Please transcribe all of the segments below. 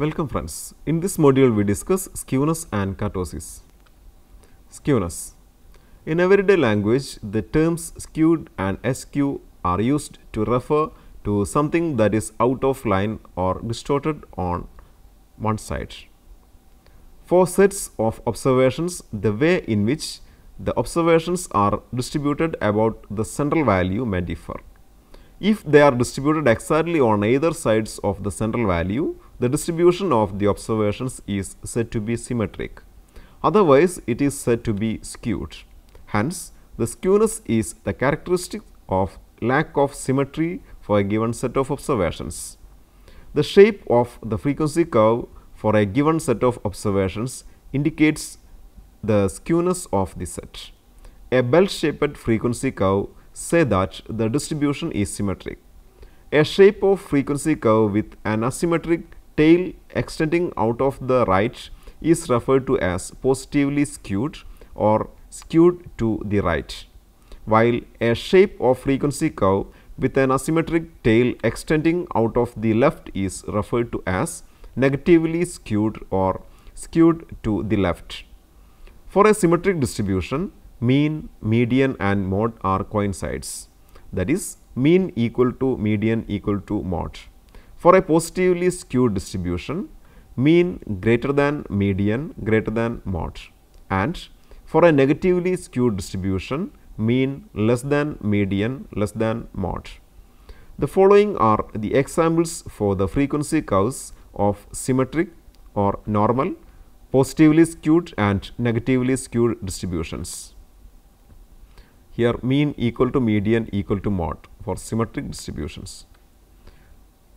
Welcome friends. In this module we discuss skewness and kurtosis. Skewness. In everyday language, the terms skewed and askew are used to refer to something that is out of line or distorted on one side. For sets of observations, the way in which the observations are distributed about the central value may differ. If they are distributed exactly on either sides of the central value, the distribution of the observations is said to be symmetric. Otherwise, it is said to be skewed. Hence, the skewness is the characteristic of lack of symmetry for a given set of observations. The shape of the frequency curve for a given set of observations indicates the skewness of the set. A bell-shaped frequency curve say that the distribution is symmetric. A shape of frequency curve with an asymmetric tail extending out of the right is referred to as positively skewed or skewed to the right, while a shape of frequency curve with an asymmetric tail extending out of the left is referred to as negatively skewed or skewed to the left. For a symmetric distribution, mean, median and mode are coincides, that is, mean equal to median equal to mode. For a positively skewed distribution, mean greater than median greater than mode, and for a negatively skewed distribution, mean less than median less than mode. The following are the examples for the frequency curves of symmetric or normal, positively skewed and negatively skewed distributions. Here mean equal to median equal to mode for symmetric distributions.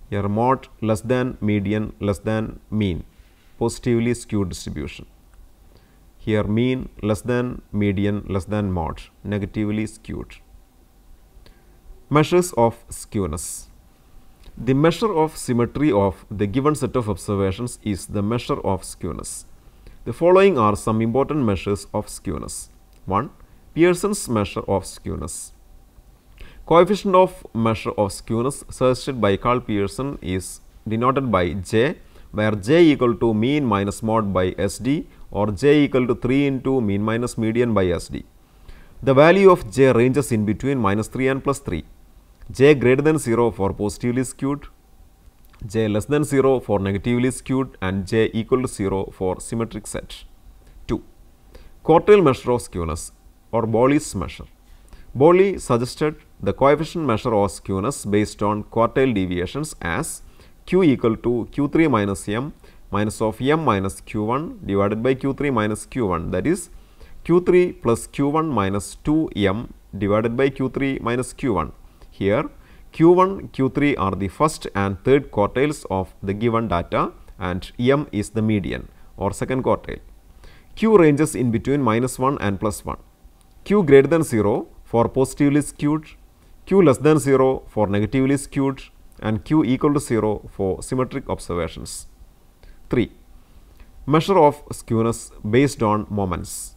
Here mode less than median less than mean, positively skewed distribution. Here mean less than median less than mode, negatively skewed. Measures of skewness. The measure of symmetry of the given set of observations is the measure of skewness. The following are some important measures of skewness. 1. Pearson's measure of skewness. Coefficient of measure of skewness suggested by Karl Pearson is denoted by J, where J equal to mean minus mode by SD or J equal to 3 into mean minus median by SD. The value of J ranges in between minus 3 and plus 3. J greater than 0 for positively skewed, J less than 0 for negatively skewed and J equal to 0 for symmetric set. 2. Quartile measure of skewness or Bowley's measure. Bowley suggested the coefficient measure of skewness based on quartile deviations as Q equal to Q3 minus M minus of M minus Q1 divided by Q3 minus Q1, that is Q3 plus Q1 minus 2M divided by Q3 minus Q1. Here Q1, Q3 are the first and third quartiles of the given data and M is the median or second quartile. Q ranges in between minus 1 and plus 1. Q greater than 0 for positively skewed, Q less than 0 for negatively skewed and Q equal to 0 for symmetric observations. 3. Measure of skewness based on moments.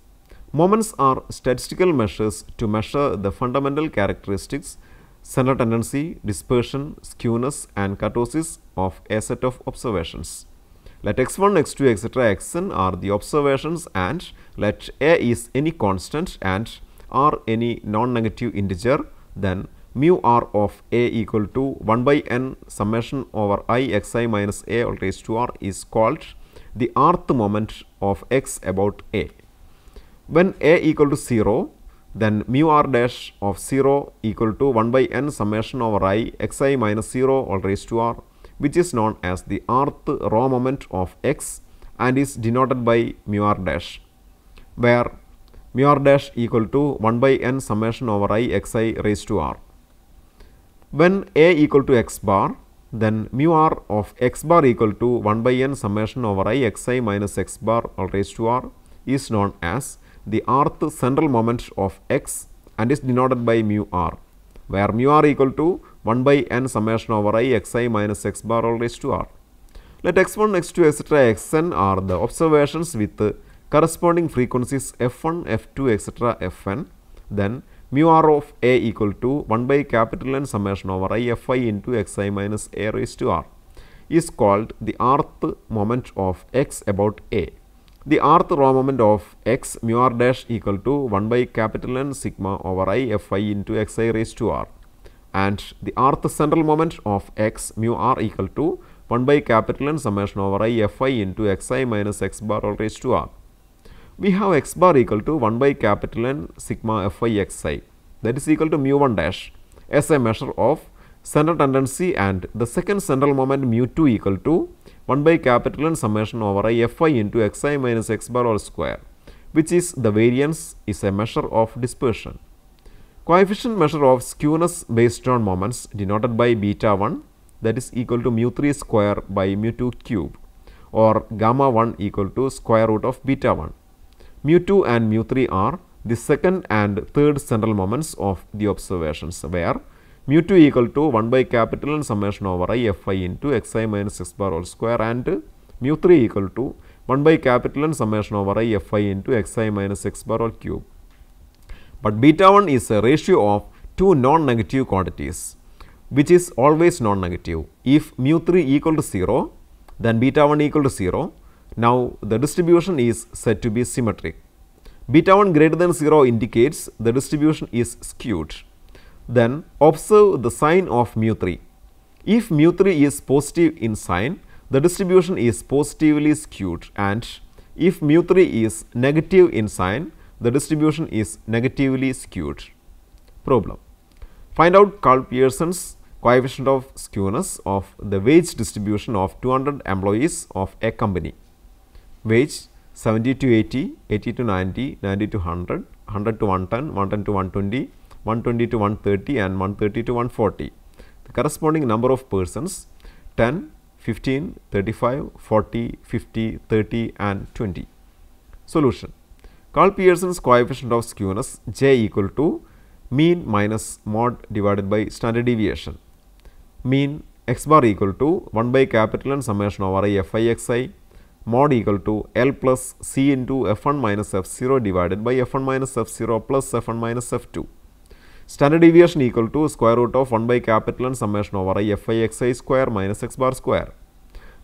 Moments are statistical measures to measure the fundamental characteristics, center tendency, dispersion, skewness and kurtosis of a set of observations. Let x1, x2, etc. xn are the observations and let a is any constant and r any non-negative integer, then mu r of a equal to 1 by n summation over I xi minus a all raised to r is called the rth moment of x about a. When a equal to 0, then mu r dash of 0 equal to 1 by n summation over I xi minus 0 all raised to r, which is known as the rth raw moment of x and is denoted by mu r dash, where mu r dash equal to 1 by n summation over I xi raised to r. When a equal to x bar, then mu r of x bar equal to 1 by n summation over I xi minus x bar all raised to r is known as the rth central moment of x and is denoted by mu r, where mu r equal to 1 by n summation over I xi minus x bar all raised to r. Let x1, x2, etc. xn are the observations with corresponding frequencies f1, f2, etc. fn, then mu r of a equal to 1 by capital N summation over I fi into xi minus a raised to r. is called the rth moment of x about A. The rth raw moment of x mu r dash equal to 1 by capital N sigma over I Fi into xi raised to r, and the rth central moment of x mu r equal to 1 by capital N summation over I Fi into xi minus x bar all raised to r. We have x bar equal to 1 by capital N sigma Fi xi, that is equal to mu 1 dash as a measure of central tendency, and the second central moment mu 2 equal to 1 by capital N summation over I Fi into xi minus x bar all square, which is the variance is a measure of dispersion. Coefficient measure of skewness based on moments denoted by beta 1, that is equal to mu 3 square by mu 2 cube, or gamma 1 equal to square root of beta 1. Mu 2 and mu 3 are the second and third central moments of the observations, where mu 2 equal to 1 by capital N summation over I Fi into xi minus x bar all square, and mu 3 equal to 1 by capital N summation over I Fi into xi minus x bar all cube. But beta 1 is a ratio of two non-negative quantities, which is always non-negative. If mu 3 equal to 0, then beta 1 equal to 0. Now the distribution is said to be symmetric. Beta 1 greater than 0 indicates the distribution is skewed. Then observe the sign of mu 3. If mu 3 is positive in sign, the distribution is positively skewed, and if mu 3 is negative in sign, the distribution is negatively skewed. Problem. Find out Karl Pearson's coefficient of skewness of the wage distribution of 200 employees of a company. Wage 70 to 80, 80 to 90, 90 to 100, 100 to 110, 110 to 120, 120 to 130 and 130 to 140. The corresponding number of persons 10, 15, 35, 40, 50, 30 and 20. Solution. Karl Pearson's coefficient of skewness J equal to mean minus mod divided by standard deviation. Mean x bar equal to 1 by capital N summation over I Fi xi, mod equal to L plus C into F1 minus F0 divided by F1 minus F0 plus F1 minus F2. Standard deviation equal to square root of 1 by capital N summation over I Fi xi square minus x bar square.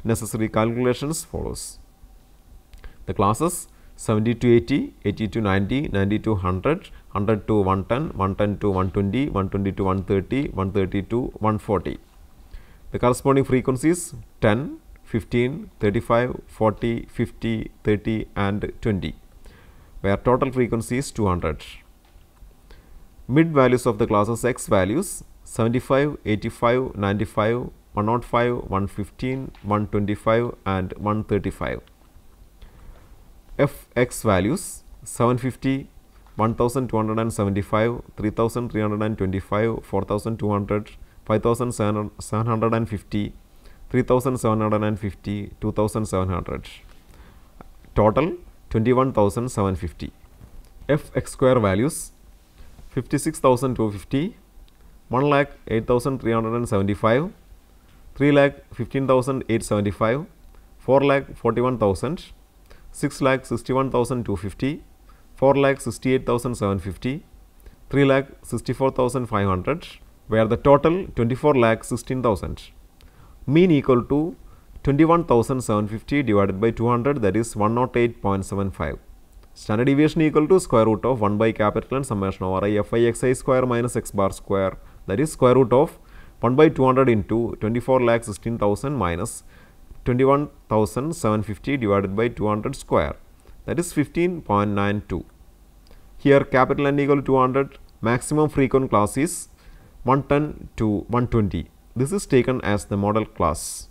Necessary calculations follows. The classes 70 to 80, 80 to 90, 90 to 100, 100 to 110, 110 to 120, 120 to 130, 130 to 140. The corresponding frequencies 10, 15, 35, 40, 50, 30 and 20, where total frequency is 200. Mid values of the classes x values 75, 85, 95, 105, 115, 125 and 135. Fx values 750, 1275, 3325, 4200, 5750, 3750, 2700. Total 21750. Fx square values 56,250, 1,08,375, 3,15,875, 4,41,000, 6,61,250, 4,68,750, 3,64,500, where the total 24,16,000. Mean equal to 21,750 divided by 200, that is 108.75. Standard deviation equal to square root of 1 by capital N summation over I Fi xi square minus x bar square, that is square root of 1 by 200 into 24,16,000 minus 21,750 divided by 200 square, that is 15.92. Here capital N equal to 200, maximum frequent class is 110 to 120. This is taken as the model class.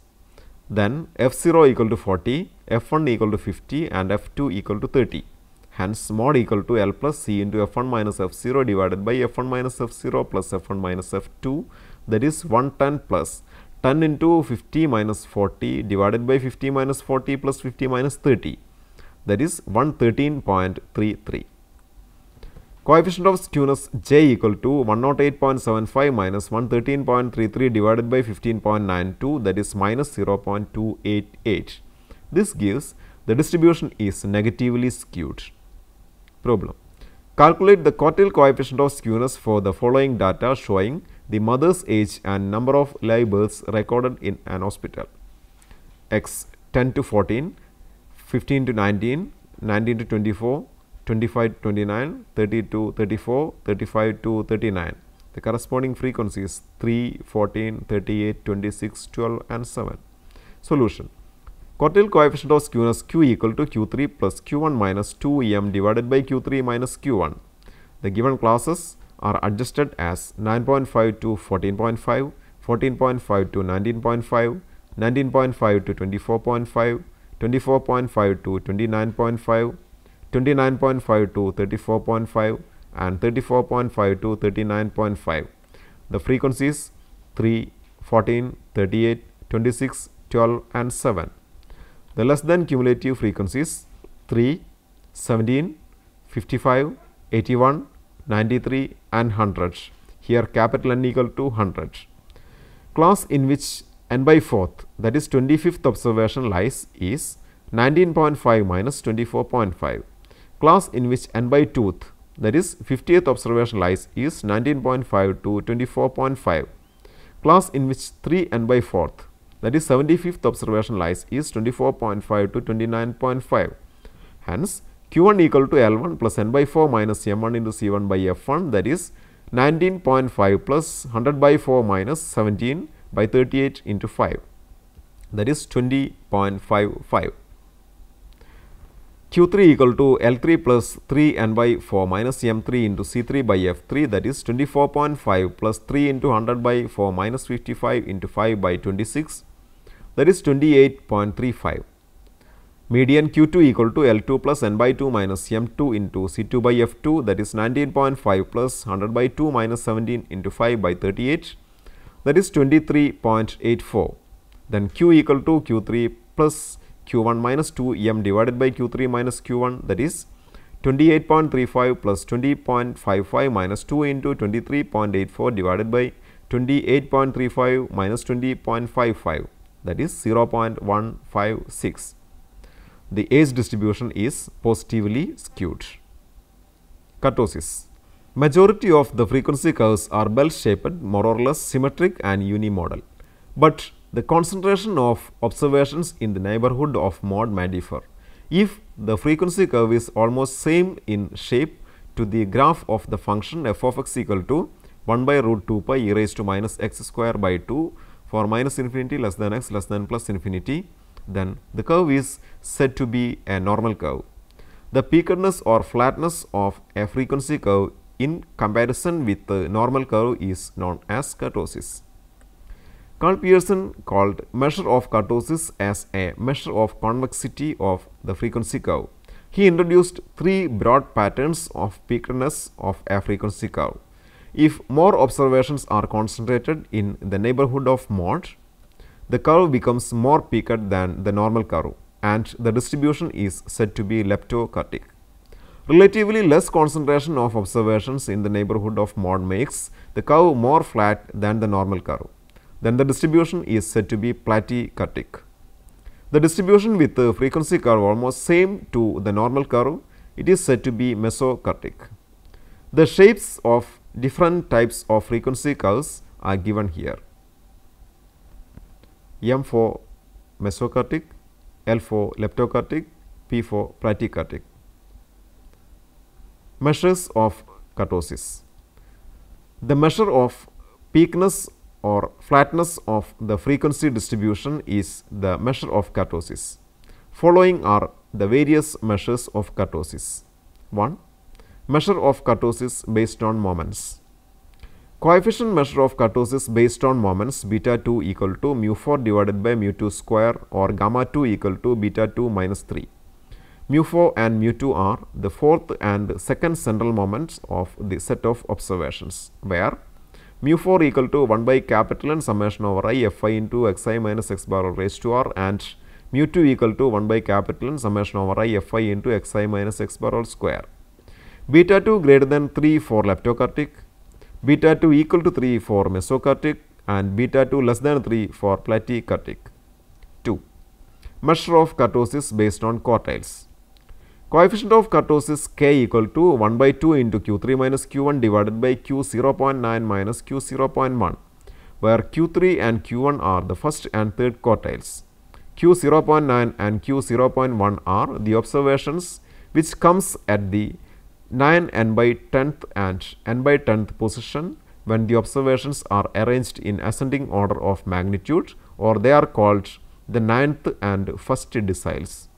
Then F0 equal to 40, F1 equal to 50 and F2 equal to 30. Hence mod equal to L plus C into F1 minus F0 divided by F1 minus F0 plus F1 minus F2, that is 110 plus 10 into 50 minus 40 divided by 50 minus 40 plus 50 minus 30, that is 113.33. Coefficient of skewness J equal to 108.75 minus 113.33 divided by 15.92, that is minus 0.288. This gives the distribution is negatively skewed. Problem. Calculate the quartile coefficient of skewness for the following data showing the mother's age and number of live births recorded in an hospital. x 10 to 14, 15 to 19, 19 to 24, 25 to 29, 30 to 34, 35 to 39. The corresponding frequency is 3, 14, 38, 26, 12 and 7. Solution. Quartile coefficient of skewness Q equal to Q3 plus Q1 minus 2m divided by Q3 minus Q1. The given classes are adjusted as 9.5 to 14.5, 14.5 to 19.5, 19.5 to 24.5, 24.5 to 29.5, 29.5 to 34.5 and 34.5 to 39.5. The frequencies 3, 14, 38, 26, 12 and 7. The less than cumulative frequencies 3, 17, 55, 81, 93 and 100. Here capital N equal to 100. Class in which n by 4th, that is 25th observation lies is 19.5 minus 24.5. Class in which n by 2th, that is 50th observation lies is 19.5 to 24.5. Class in which 3 n by 4th, that is 75th observation lies is 24.5 to 29.5. Hence, Q1 equal to L1 plus n by 4 minus M1 into C1 by F1, that is 19.5 plus 100 by 4 minus 17 by 38 into 5, that is 20.55. Q3 equal to L3 plus 3 n by 4 minus M3 into C3 by F3, that is 24.5 plus 3 into 100 by 4 minus 55 into 5 by 26, that is 28.35. Median Q2 equal to L2 plus n by 2 minus M2 into C2 by F2, that is 19.5 plus 100 by 2 minus 17 into 5 by 38, that is 23.84. Then Q equal to Q3 plus Q1 minus 2m divided by Q3 minus Q1, that is 28.35 plus 20.55 minus 2 into 23.84 divided by 28.35 minus 20.55, that is 0.156. The age distribution is positively skewed. Kurtosis. Majority of the frequency curves are bell-shaped, more or less symmetric and unimodal, but the concentration of observations in the neighborhood of mode may differ. If the frequency curve is almost same in shape to the graph of the function f of x equal to 1 by root 2 pi e raised to minus x square by 2 for minus infinity less than x less than plus infinity, then the curve is said to be a normal curve. The peakedness or flatness of a frequency curve in comparison with the normal curve is known as kurtosis. Karl Pearson called measure of kurtosis as a measure of convexity of the frequency curve. He introduced three broad patterns of peakedness of a frequency curve. If more observations are concentrated in the neighborhood of mode, the curve becomes more peaked than the normal curve and the distribution is said to be leptokurtic. Relatively less concentration of observations in the neighborhood of mode makes the curve more flat than the normal curve. Then the distribution is said to be platykurtic. The distribution with the frequency curve almost same to the normal curve, it is said to be mesokurtic. The shapes of different types of frequency curves are given here. M for mesokurtic, L for leptokurtic, P for platykurtic. Measures of kurtosis. The measure of peakness or flatness of the frequency distribution is the measure of kurtosis. Following are the various measures of kurtosis. 1. Measure of kurtosis based on moments. Coefficient measure of kurtosis based on moments beta 2 equal to mu 4 divided by mu 2 square or gamma 2 equal to beta 2 minus 3. Mu 4 and mu 2 are the fourth and second central moments of the set of observations, where mu 4 equal to 1 by capital N summation over I fi into xi minus x bar raised to r and mu 2 equal to 1 by capital N summation over I fi into xi minus x bar all square. Beta 2 greater than 3 for leptokurtic, beta 2 equal to 3 for mesokurtic and beta 2 less than 3 for platykurtic. 2. Measure of kurtosis based on quartiles. Coefficient of kurtosis k equal to 1 by 2 into q3 minus q1 divided by q 0.9 minus q 0.1, where q3 and q1 are the first and third quartiles. Q 0.9 and Q 0.1 are the observations which comes at the 9 n by 10th and n by 10th position when the observations are arranged in ascending order of magnitude, or they are called the 9th and 1st deciles.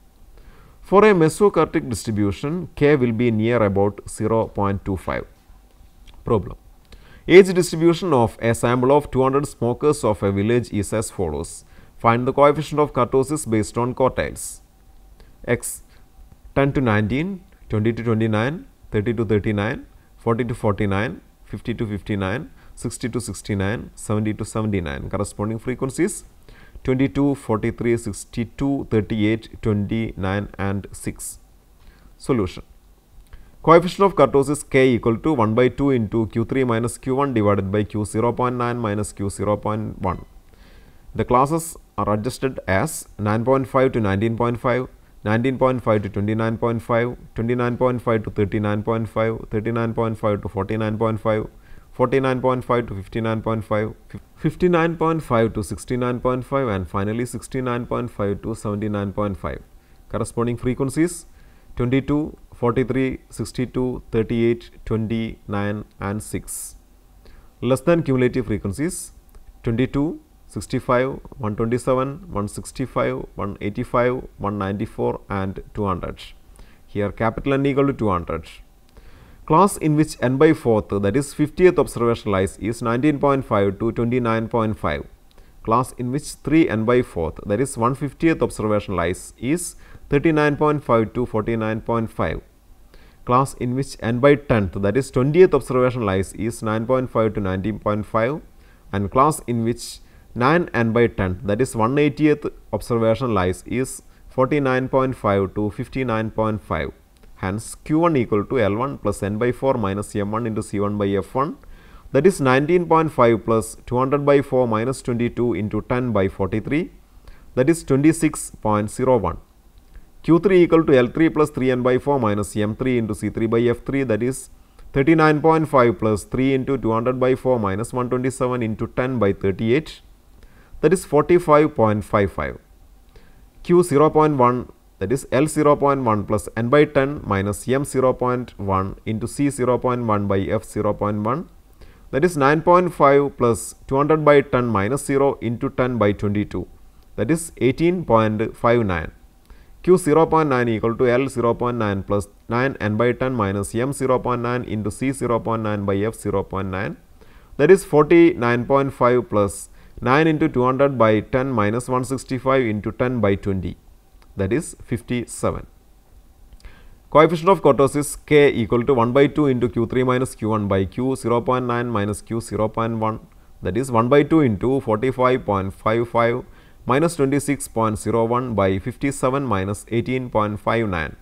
For a mesokartic distribution, K will be near about 0.25. Problem. Age distribution of a sample of 200 smokers of a village is as follows. Find the coefficient of kurtosis based on quartiles. X 10 to 19, 20 to 29, 30 to 39, 40 to 49, 50 to 59, 60 to 69, 70 to 79. Corresponding frequencies 22, 43, 62, 38, 29 and 6. Solution. Coefficient of kurtosis K equal to 1 by 2 into Q3 minus Q1 divided by Q 0.9 minus Q 0.1. The classes are adjusted as 9.5 to 19.5, 19.5 to 29.5, 29.5 to 39.5, 39.5 to 49.5, 49.5 to 59.5, 59.5 to 69.5 and finally 69.5 to 79.5. Corresponding frequencies 22, 43, 62, 38, 29 and 6. Less than cumulative frequencies 22, 65, 127, 165, 185, 194 and 200. Here capital N equal to 200. Class in which n by 4th, that is 50th observation lies is 19.5 to 29.5. Class in which 3 n by 4th, that is 150th observation lies is 39.5 to 49.5. Class in which n by 10th, that is 20th observation lies is 9.5 to 19.5, and class in which 9 n by 10th, that is 180th observation lies is 49.5 to 59.5. Hence, Q1 equal to L1 plus n by 4 minus M1 into C1 by F1, that is 19.5 plus 200 by 4 minus 22 into 10 by 43, that is 26.01. Q3 equal to L3 plus 3n by 4 minus M3 into C3 by F3, that is 39.5 plus 3 into 200 by 4 minus 127 into 10 by 38, that is 45.55. Q 0.1, that is L 0.1 plus n by 10 minus M 0.1 into C 0.1 by F 0.1, that is 9.5 plus 200 by 10 minus 0 into 10 by 22, that is 18.59. Q 0.9 equal to L 0.9 plus 9 n by 10 minus M 0.9 into C 0.9 by F 0.9, that is 49.5 plus 9 into 200 by 10 minus 165 into 10 by 20, that is 57. Coefficient of kurtosis K equal to 1 by 2 into Q3 minus Q1 by Q 0.9 minus Q 0.1, that is 1 by 2 into 45.55 minus 26.01 by 57 minus 18.59,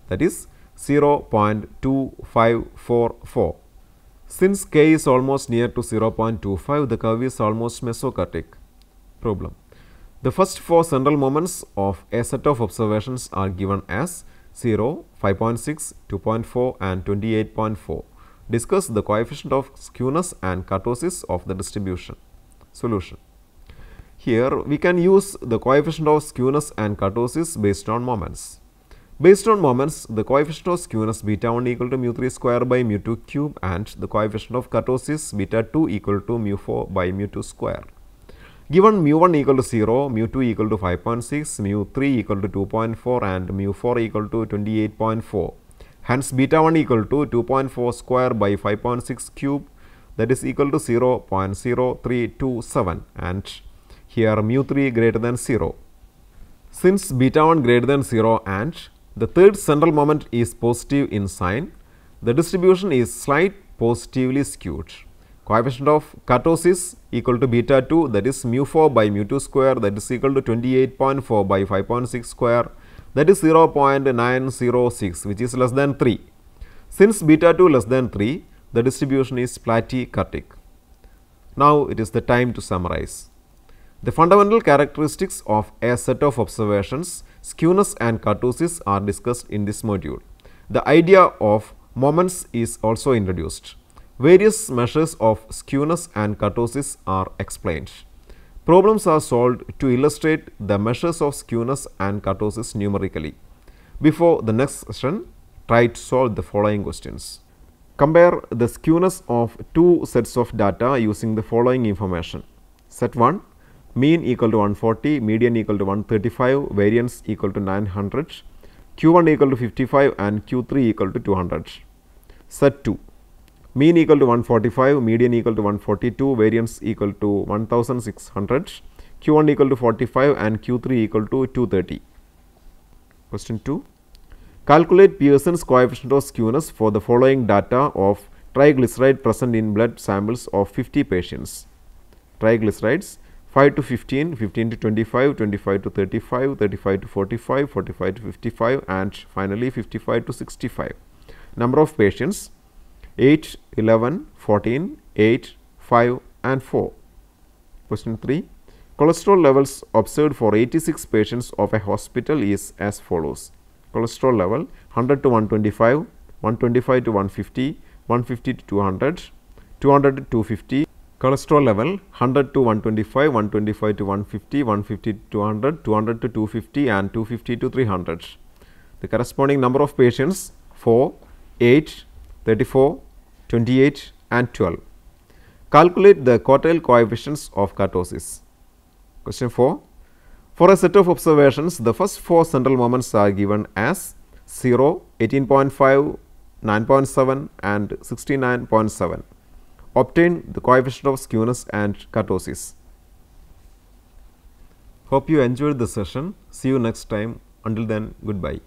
that is 0.2544. Since K is almost near to 0.25, the curve is almost mesokartic. Problem. The first 4 central moments of a set of observations are given as 0, 5.6, 2.4 and 28.4. Discuss the coefficient of skewness and kurtosis of the distribution. Solution. Here we can use the coefficient of skewness and kurtosis based on moments. Based on moments, the coefficient of skewness beta 1 equal to mu 3 square by mu 2 cube and the coefficient of kurtosis beta 2 equal to mu 4 by mu 2 square. Given mu 1 equal to 0, mu 2 equal to 5.6, mu 3 equal to 2.4 and mu 4 equal to 28.4. Hence, beta 1 equal to 2.4 square by 5.6 cube, that is equal to 0.0327, and here mu 3 greater than 0. Since beta 1 greater than 0 and the third central moment is positive in sign, the distribution is slight positively skewed. Coefficient of kurtosis equal to beta 2, that is mu 4 by mu 2 square, that is equal to 28.4 by 5.6 square, that is 0.906, which is less than 3. Since beta 2 less than 3, the distribution is platykartic. Now it is the time to summarize. The fundamental characteristics of a set of observations, skewness and kurtosis, are discussed in this module. The idea of moments is also introduced. Various measures of skewness and kurtosis are explained. Problems are solved to illustrate the measures of skewness and kurtosis numerically. Before the next session, try to solve the following questions. Compare the skewness of two sets of data using the following information. Set 1, mean equal to 140, median equal to 135, variance equal to 900, Q1 equal to 55 and Q3 equal to 200. Set 2, mean equal to 145, median equal to 142, variance equal to 1600, Q1 equal to 45 and Q3 equal to 230. Question 2. Calculate Pearson's coefficient of skewness for the following data of triglyceride present in blood samples of 50 patients. Triglycerides 5 to 15, 15 to 25, 25 to 35, 35 to 45, 45 to 55 and finally 55 to 65. Number of patients 8, 11, 14, 8, 5 and 4. Question 3. Cholesterol levels observed for 86 patients of a hospital is as follows. Cholesterol level 100 to 125, 125 to 150, 150 to 200, 200 to 250. Cholesterol level 100 to 125, 125 to 150, 150 to 200, 200 to 250 and 250 to 300. The corresponding number of patients 4, 8, 34, 28 and 12. Calculate the quartile coefficients of kurtosis. Question 4. For a set of observations, the first 4 central moments are given as 0, 18.5, 9.7 and 69.7. Obtain the coefficient of skewness and kurtosis. Hope you enjoyed the session. See you next time. Until then, goodbye.